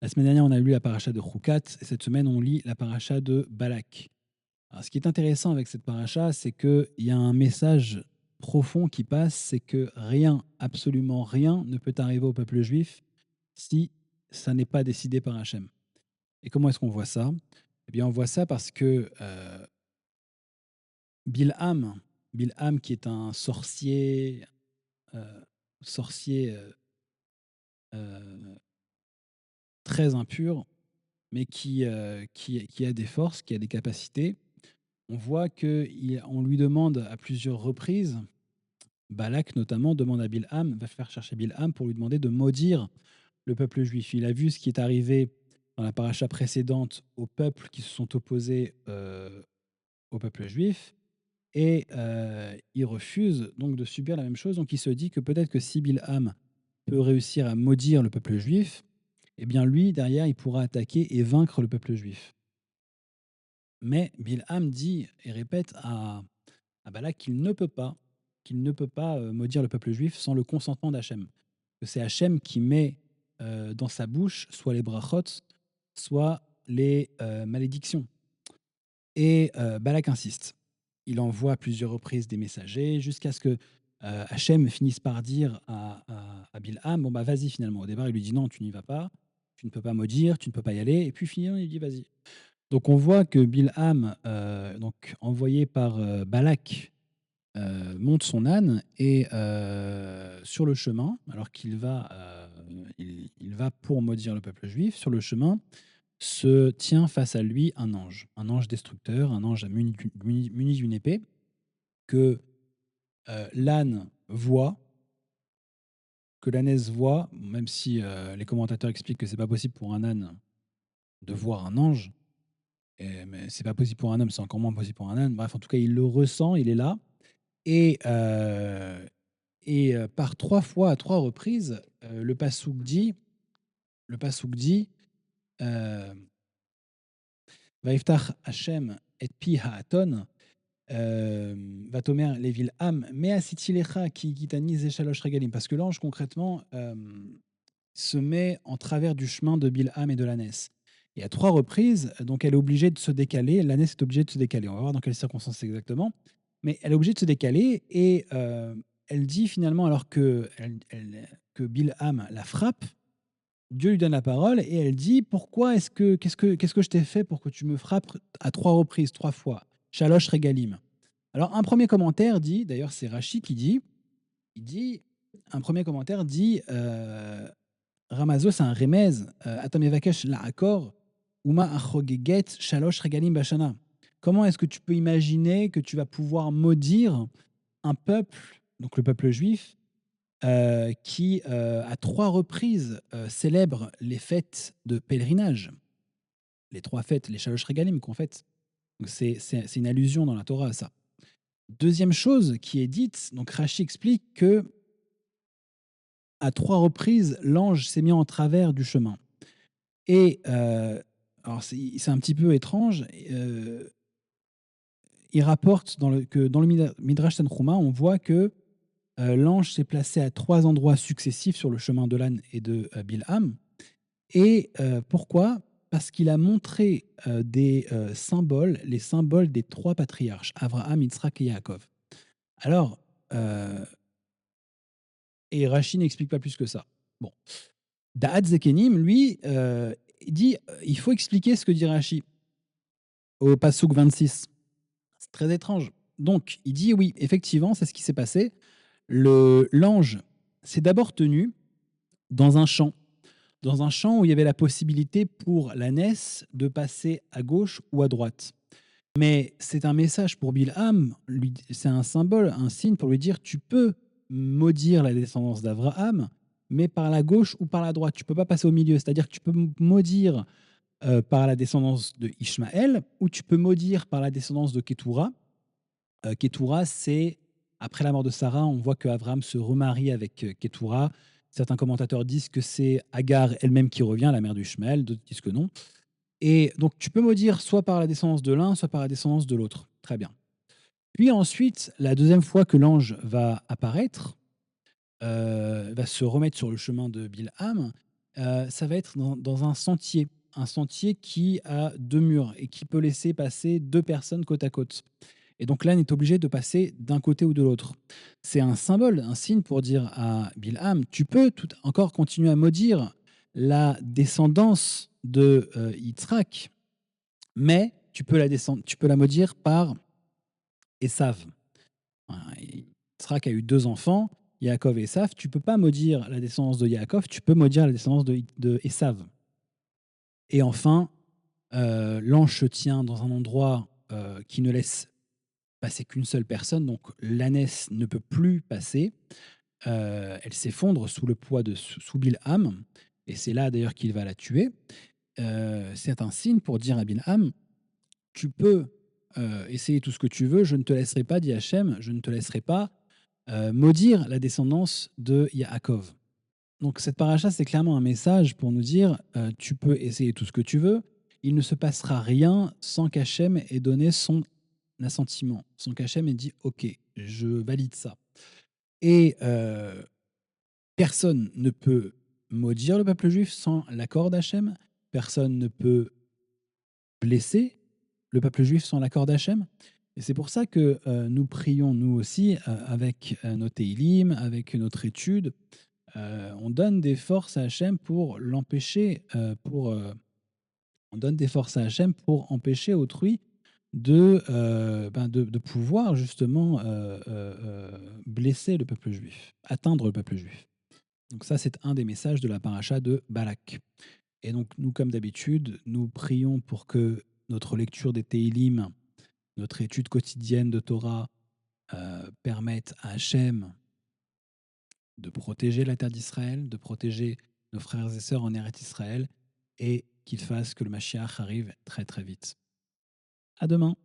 La semaine dernière, on a lu la paracha de Choukat, et cette semaine, on lit la paracha de Balak. Alors, ce qui est intéressant avec cette paracha, c'est qu'il y a un message profond qui passe, c'est que rien, absolument rien, ne peut arriver au peuple juif si ça n'est pas décidé par Hachem. Et comment est-ce qu'on voit ça? Eh bien, on voit ça parce que Bilham, Bilham qui est un sorcier, euh, sorcier euh, très impur, mais qui a des forces, qui a des capacités. On voit qu'on lui demande à plusieurs reprises, Balak notamment demande à Bilham, va faire chercher Bilham pour lui demander de maudire le peuple juif. Il a vu ce qui est arrivé dans la paracha précédente aux peuples qui se sont opposés au peuple juif et il refuse donc de subir la même chose. Donc il se dit que peut-être que si Bilham peut réussir à maudire le peuple juif, eh bien lui, derrière, il pourra attaquer et vaincre le peuple juif. Mais Bilham dit et répète à Balak qu'il ne peut pas maudire le peuple juif sans le consentement d'Hachem. Que c'est Hachem qui met dans sa bouche soit les brachot, soit les malédictions. Et Balak insiste. Il envoie à plusieurs reprises des messagers jusqu'à ce que Hachem finisse par dire à Bilham, bon bah vas-y finalement. Au départ, il lui dit non, tu n'y vas pas, tu ne peux pas maudire, tu ne peux pas y aller. Et puis finalement, il dit vas-y. Donc on voit que Bilham, donc envoyé par Balak, monte son âne et sur le chemin, alors qu'il va, il va pour maudire le peuple juif, sur le chemin se tient face à lui un ange destructeur, un ange muni d'une épée que l'âne voit, que l'ânesse voit, même si les commentateurs expliquent que c'est pas possible pour un âne de voir un ange, mais c'est pas possible pour un homme, c'est encore moins possible pour un âne. Bref, en tout cas, il le ressent, il est là. Et, par 3 fois, à 3 reprises, le passouk dit euh, Vaïftach Hashem et pi ha'aton, Vatomer levil am, me'asitilecha ki gitani ze shalosh regalim. Parce que l'ange, concrètement, se met en travers du chemin de Bilham et de l'ânesse. Et à 3 reprises, donc elle est obligée de se décaler, l'ânesse est obligée de se décaler. On va voir dans quelles circonstances exactement. Mais elle est obligée de se décaler et elle dit finalement, alors que Bilham la frappe, Dieu lui donne la parole et elle dit pourquoi qu'est-ce que je t'ai fait pour que tu me frappes à 3 reprises, 3 fois Shalosh Regalim. Alors un premier commentaire dit, d'ailleurs c'est Rashi qui dit, il dit, un premier commentaire dit Ramazo c'est un remez, Atamevakesh la'akor, Uma achogeget Shalosh Regalim Bashana. Comment est-ce que tu peux imaginer que tu vas pouvoir maudire un peuple, donc le peuple juif, qui, à 3 reprises, célèbre les fêtes de pèlerinage, les 3 fêtes, les Shalosh Regalim qu'on fête. Donc c'est une allusion dans la Torah à ça. Deuxième chose qui est dite, donc Rashi explique que à 3 reprises, l'ange s'est mis en travers du chemin. Et alors c'est un petit peu étrange. Il rapporte que dans le Midrash Tanchuma, on voit que l'ange s'est placé à 3 endroits successifs sur le chemin de l'âne et de Bilham. Et pourquoi? Parce qu'il a montré des symboles, les symboles des 3 patriarches, Abraham, Yitzhak et Yaakov. Alors, et Rashi n'explique pas plus que ça. Bon. Da'at Zekenim, lui, il dit il faut expliquer ce que dit Rashi au Passouk 26. C'est très étrange. Donc, il dit oui, effectivement, c'est ce qui s'est passé. L'ange s'est d'abord tenu dans un champ où il y avait la possibilité pour l'ânesse de passer à gauche ou à droite. Mais c'est un message pour Bilham, c'est un symbole, un signe pour lui dire tu peux maudire la descendance d'Abraham, mais par la gauche ou par la droite. Tu peux pas passer au milieu. C'est-à-dire que tu peux maudire par la descendance de Ishmaël ou tu peux maudire par la descendance de Ketura. Ketura, c'est après la mort de Sarah, on voit que Abraham se remarie avec Ketura. Certains commentateurs disent que c'est Agar elle-même qui revient, la mère d'Ishmaël, d'autres disent que non. Et donc, tu peux maudire soit par la descendance de l'un, soit par la descendance de l'autre. Très bien. Puis ensuite, la deuxième fois que l'ange va apparaître, va se remettre sur le chemin de Bilham, Ça va être dans un sentier qui a 2 murs et qui peut laisser passer 2 personnes côte à côte. Et donc l'âne est obligé de passer d'un côté ou de l'autre. C'est un symbole, un signe pour dire à Bilham: «Tu peux tout encore continuer à maudire la descendance de, Yitzhak, mais tu peux la maudire par Esav». Voilà, Yitzhak a eu 2 enfants, Yaakov et Esav. Tu peux pas maudire la descendance de Yaakov, tu peux maudire la descendance de Esav. Et enfin, l'ange se tient dans un endroit, qui ne laisse passer qu'une seule personne, donc l'ânesse ne peut plus passer. Elle s'effondre sous le poids de sous Bilham, et c'est là d'ailleurs qu'il va la tuer. C'est un signe pour dire à Bilham: «Tu peux, essayer tout ce que tu veux, je ne te laisserai pas, dit Hachem, je ne te laisserai pas, maudire la descendance de Yaakov». Donc cette paracha, c'est clairement un message pour nous dire, tu peux essayer tout ce que tu veux, il ne se passera rien sans qu'Hachem ait donné son assentiment, sans qu'Hachem ait dit: «OK, je valide ça». Et personne ne peut maudire le peuple juif sans l'accord d'Hachem, personne ne peut blesser le peuple juif sans l'accord d'Hachem. Et c'est pour ça que, nous prions nous aussi, avec, nos télim, avec notre étude, on donne des forces à Hachem pour l'empêcher, on donne des forces à Hachem pour empêcher autrui de pouvoir justement, blesser le peuple juif, atteindre le peuple juif. Donc ça, c'est un des messages de la paracha de Balak. Et donc nous, comme d'habitude, nous prions pour que notre lecture des Téhilim, notre étude quotidienne de Torah, permette à Hachem de protéger la terre d'Israël, de protéger nos frères et sœurs en Eretz Israël, et qu'il fasse que le Mashiach arrive très très vite. À demain.